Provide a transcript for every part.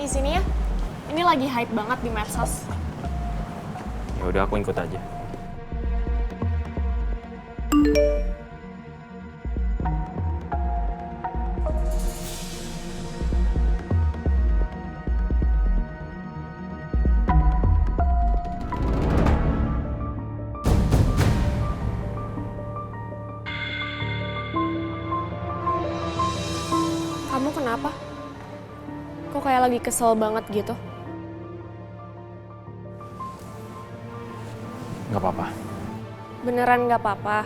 di sini ya. Ini lagi hype banget di medsos. Ya udah aku ikut aja. Kamu kenapa? Kok kayak lagi kesel banget gitu? Nggak apa-apa. Beneran gak apa-apa?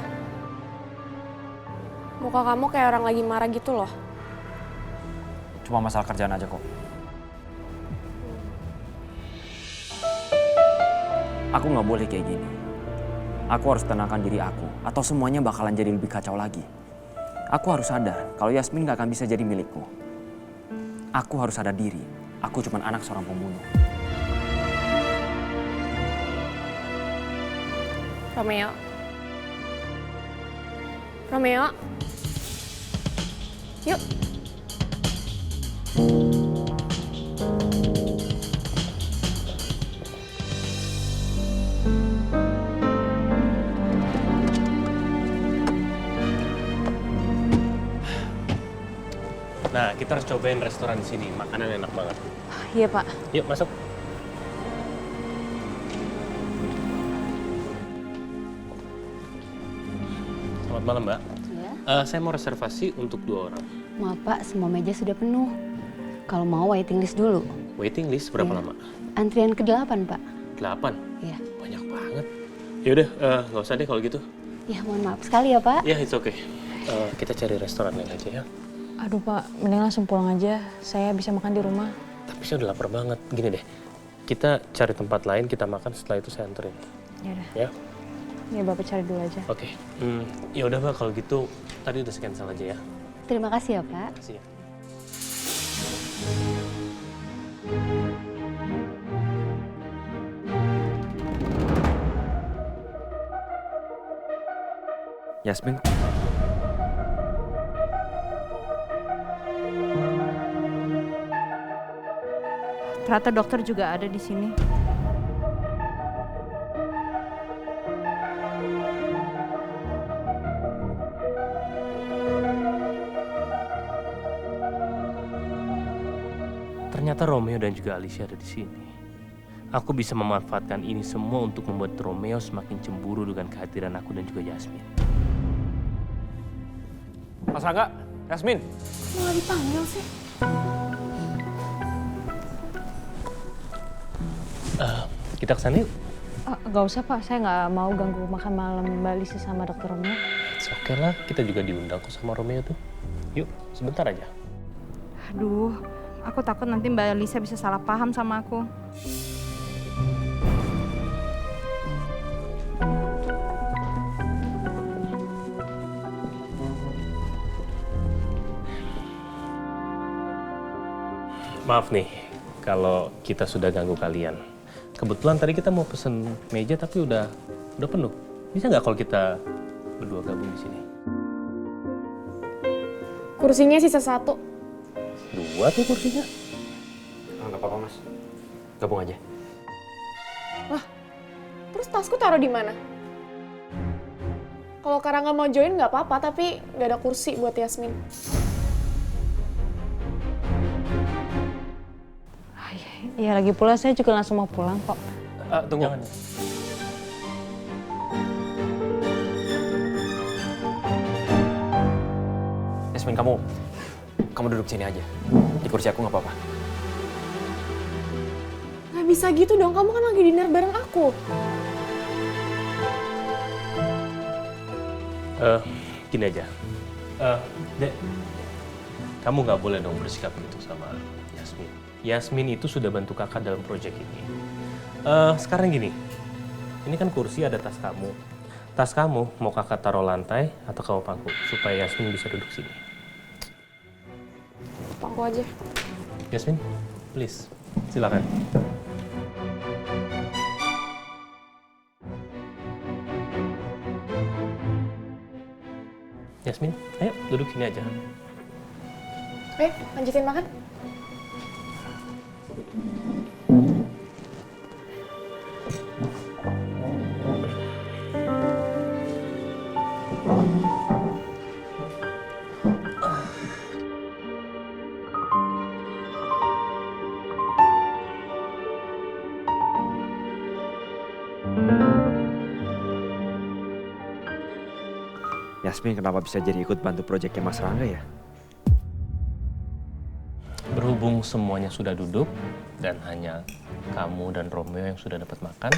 Muka kamu kayak orang lagi marah gitu loh. Cuma masalah kerjaan aja kok. Aku nggak boleh kayak gini. Aku harus tenangkan diri aku, atau semuanya bakalan jadi lebih kacau lagi. Aku harus sadar kalau Yasmin nggak akan bisa jadi milikku. Aku harus sadar diri, aku cuma anak seorang pembunuh. Romeo. Romeo. Yuk. Nah, kita harus cobain restoran di sini. Makanan enak banget. Iya, Pak. Yuk, masuk. Selamat malam, Mbak. Ya. Saya mau reservasi untuk 2 orang. Maaf Pak, semua meja sudah penuh. Kalau mau waiting list dulu. Waiting list berapa Iya. lama? Antrian ke-8, Pak. 8. Iya. Banyak banget. Yaudah, nggak usah deh kalau gitu. Ya, mohon maaf sekali ya, Pak. Ya, it's okay. Kita cari restoran lain aja ya. Aduh Pak, mending langsung pulang aja. Saya bisa makan di rumah. Tapi saya udah lapar banget. Gini deh, kita cari tempat lain, kita makan, setelah itu saya anterin. Yaudah, Ya? ya Bapak cari dulu aja. Oke. Ya udah, Mbak, kalau gitu tadi udah cancel aja ya. Terima kasih ya, Pak. Makasih ya. Yasmin, Ternyata dokter juga ada di sini. Ternyata Romeo dan juga Alicia ada di sini. Aku bisa memanfaatkan ini semua untuk membuat Romeo semakin cemburu dengan kehadiran aku dan juga Yasmin. Mas Rangga, Yasmin. Malah dipanggil sih. Kita kesana yuk. Gak usah Pak, saya nggak mau ganggu makan malam Mbak Lisa sama Dokter Romeo. It's okay lah, kita juga diundang kok sama Romeo tuh. Yuk, sebentar aja. Aduh, aku takut nanti Mbak Lisa bisa salah paham sama aku. Maaf nih, kalau kita sudah ganggu kalian. Kebetulan tadi kita mau pesen meja tapi udah penuh. Bisa nggak kalau kita berdua gabung di sini? Kursinya sisa 1. 2 tuh kursinya. Nggak apa-apa mas, gabung aja. Terus tasku taruh di mana? Kalau Karangga mau join nggak apa-apa, tapi nggak ada kursi buat Yasmin. Ya lagi pula saya juga langsung mau pulang kok. Tunggu. Jangan. Yasmin, kamu duduk sini aja. Di kursi aku nggak apa-apa. Nggak bisa gitu dong, kamu kan lagi dinner bareng aku. Gini aja. Dek, kamu nggak boleh dong bersikap gitu sama Yasmin. Yasmin itu sudah bantu kakak dalam proyek ini. Sekarang gini, ini kan kursi ada tas kamu. Tas kamu mau kakak taruh lantai atau kamu pangku supaya Yasmin bisa duduk sini. Pangku aja. Yasmin, please, silakan. Yasmin, ayo duduk sini aja. Lanjutin makan. Yasmin kenapa bisa jadi ikut bantu proyeknya Mas Rangga ya? Berhubung semuanya sudah duduk dan hanya kamu dan Romeo yang sudah dapat makan,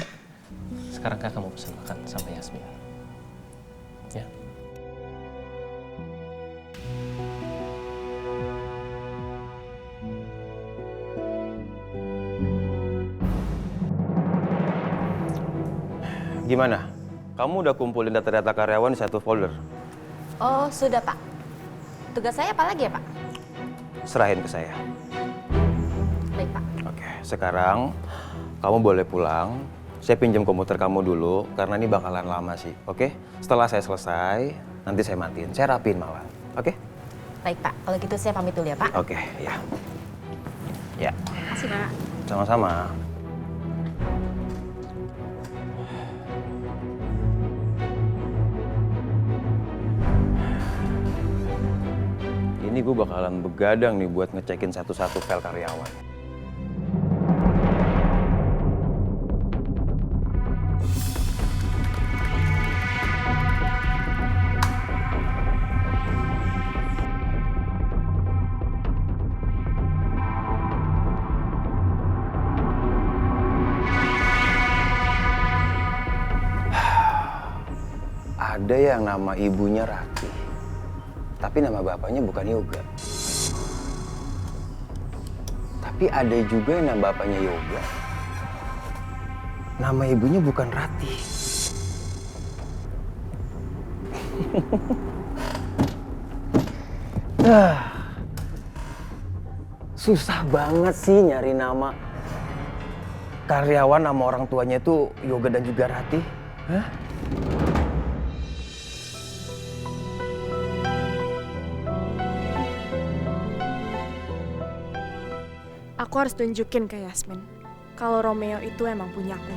sekarang kakak mau pesan makan sama Yasmin. Ya. Gimana? Kamu udah kumpulin data-data karyawan di satu folder? Oh, sudah Pak. Tugas saya apa lagi ya Pak? Serahin ke saya. Baik Pak. Oke, sekarang kamu boleh pulang. Saya pinjam komputer kamu dulu, karena ini bakalan lama sih, oke? Setelah saya selesai, nanti saya matiin. Saya rapiin malah, oke? Baik Pak, kalau gitu saya pamit dulu ya Pak. Oke, ya. Ya, Makasih Pak. sama-sama. Ini gue bakalan begadang nih buat ngecekin satu-satu file karyawan. Ada yang nama ibunya Rati, tapi nama bapaknya bukan Yoga. Tapi ada juga yang nama bapaknya Yoga, nama ibunya bukan Rati. Susah banget sih nyari nama karyawan nama orang tuanya itu Yoga dan juga Rati. Hah? Aku harus tunjukin ke Yasmin kalau Romeo itu emang punya aku.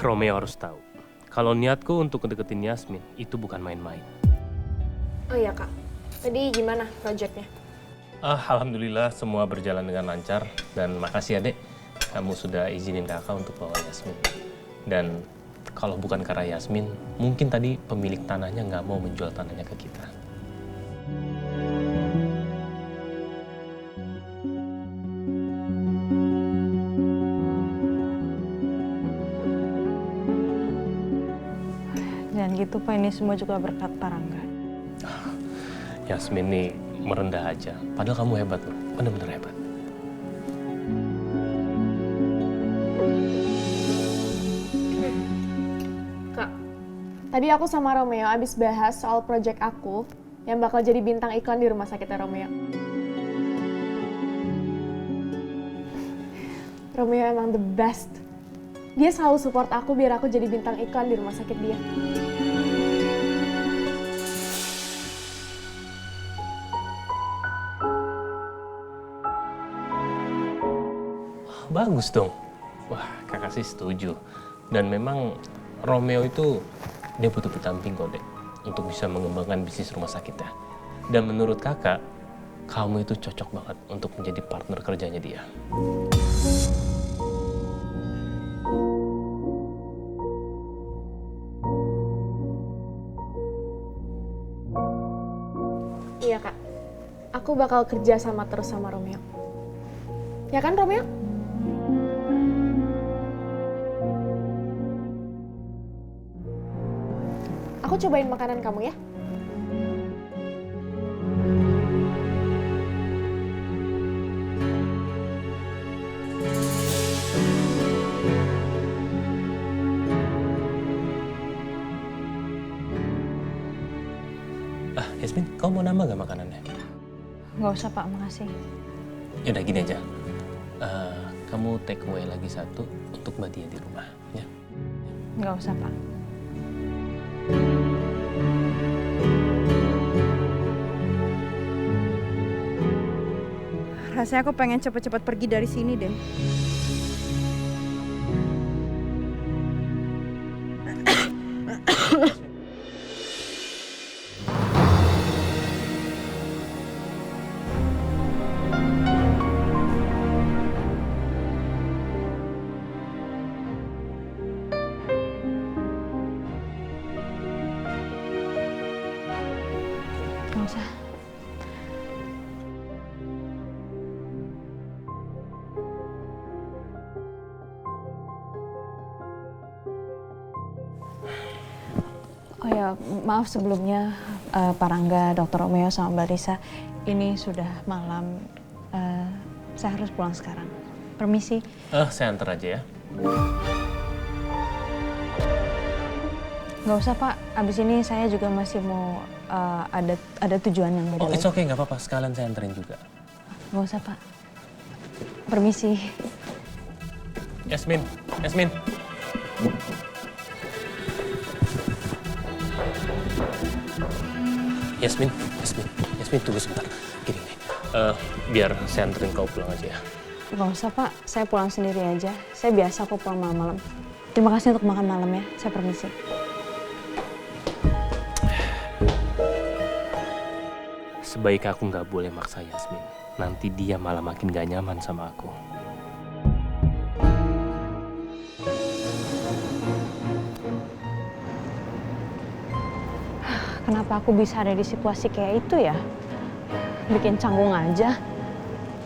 Romeo harus tahu, kalau niatku untuk deketin Yasmin itu bukan main-main. Oh iya Kak, tadi gimana proyeknya? Alhamdulillah semua berjalan dengan lancar dan makasih adek, kamu sudah izinin kakak untuk bawa Yasmin. Dan kalau bukan karena Yasmin, mungkin tadi pemilik tanahnya nggak mau menjual tanahnya ke kita. Jangan gitu Pak, ini semua juga berkat Pak Rangga. Yasmin nih merendah aja, padahal kamu hebat loh, bener-bener hebat. Kak, tadi aku sama Romeo abis bahas soal proyek aku yang bakal jadi bintang iklan di rumah sakitnya Romeo. Romeo emang the best. Dia selalu support aku biar aku jadi bintang iklan di rumah sakit dia. Bagus dong. Wah, kakak sih setuju. Dan memang Romeo itu dia butuh pendamping kok, Dek, untuk bisa mengembangkan bisnis rumah sakitnya. Dan menurut kakak, kamu itu cocok banget untuk menjadi partner kerjanya dia. Iya Kak, aku bakal kerja sama terus sama Romeo. Ya kan Romeo? Aku cobain makanan kamu ya. Yasmin, kamu mau nambah gak makanannya? Nggak usah Pak, makasih. Yaudah gini aja, kamu take away lagi satu untuk Mbak Dia di rumah, ya? Nggak usah Pak. Rasanya aku pengen cepet-cepet pergi dari sini deh. Oh ya, maaf sebelumnya Pak Rangga, Dr. Romeo sama Mbak Lisa. Ini sudah malam. Saya harus pulang sekarang. Permisi. Saya antar aja ya. Nggak usah Pak, abis ini saya juga masih mau ada tujuan yang beda Oh, it's lagi. okay, nggak apa-apa. Sekalian saya anterin juga. Nggak usah Pak. Permisi. Yasmin, Yasmin. Yasmin, tunggu sebentar. Gini nih, biar saya anterin kau pulang aja ya. Nggak usah Pak, saya pulang sendiri aja. Saya biasa kok pulang malam-malam. Terima kasih untuk makan malam ya, saya permisi. Sebaik aku nggak boleh maksa Yasmin. Nanti dia malah makin gak nyaman sama aku. Kenapa aku bisa ada di situasi kayak itu ya? Bikin canggung aja.